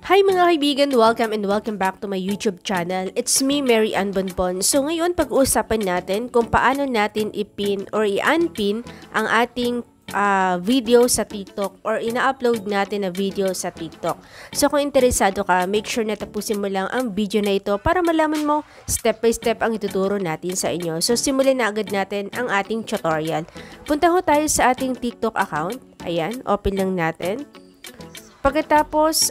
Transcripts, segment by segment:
Hi mga kaibigan! Welcome and welcome back to my YouTube channel. It's me, Mary Ann Bonbon. So ngayon pag-uusapan natin kung paano natin i-pin or i-unpin ang ating video sa TikTok or ina-upload natin na video sa TikTok. So kung interesado ka, make sure na tapusin mo lang ang video na ito para malaman mo step by step ang ituturo natin sa inyo. So simulan na agad natin ang ating tutorial. Punta ho tayo sa ating TikTok account. Ayan, open lang natin. Pagkatapos,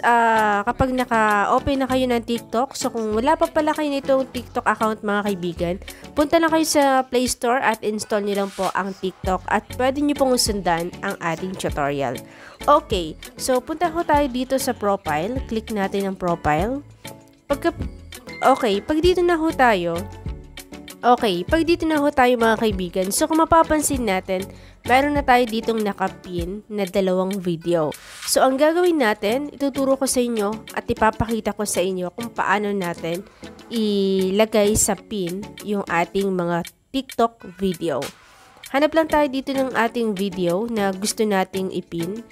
kapag naka-open na kayo ng TikTok, so kung wala pa pala kayo nitong TikTok account mga kaibigan, punta lang kayo sa Play Store at install nyo lang po ang TikTok at pwede nyo pong sundan ang ating tutorial. Okay, so punta ho tayo dito sa profile, click natin ang profile. Pag dito na ho tayo, mga kaibigan, so kung mapapansin natin, meron na tayo ditong nakapin na dalawang video. So, ang gagawin natin, ituturo ko sa inyo at ipapakita ko sa inyo kung paano natin ilagay sa pin yung ating mga TikTok video. Hanap lang tayo dito ng ating video na gusto nating ipin.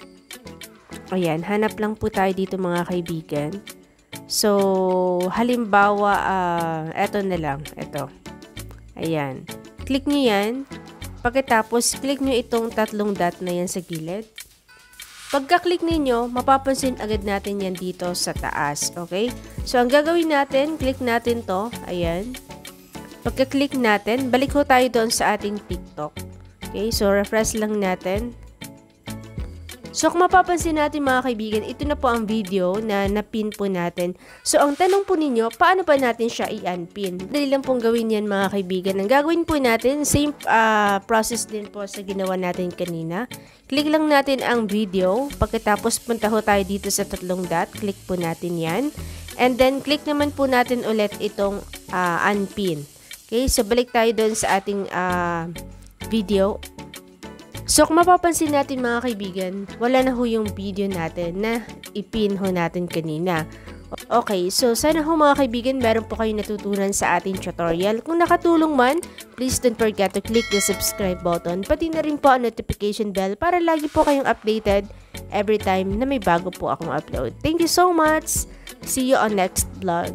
Ayan, hanap lang po tayo dito mga kaibigan. So, halimbawa, eto na lang, eto. Ayan. Click nyo yan. Pagkatapos, click nyo itong tatlong dot na yan sa gilid. Pagka-click ninyo, mapapansin agad natin yan dito sa taas. Okay? So, ang gagawin natin, click natin to. Ayan. Pagka-click natin, balik ho tayo doon sa ating TikTok. Okay? So, refresh lang natin. So, kung mapapansin natin mga kaibigan, ito na po ang video na napin po natin. So, ang tanong po ninyo, paano pa natin siya i-unpin? Dali lang pong gawin yan mga kaibigan. Ang gagawin po natin, same process din po sa ginawa natin kanina. Click lang natin ang video. Pagkatapos punta ho tayo dito sa tatlong dot. Click po natin yan. And then, click naman po natin ulit itong unpin. Okay, so balik tayo doon sa ating video. So, kung mapapansin natin mga kaibigan, wala na ho yung video natin na ipin ho natin kanina. Okay, so sana ho mga kaibigan, meron po kayong natutunan sa ating tutorial. Kung nakatulong man, please don't forget to click the subscribe button, pati na rin po ang notification bell para lagi po kayong updated every time na may bago po akong upload. Thank you so much! See you on next vlog.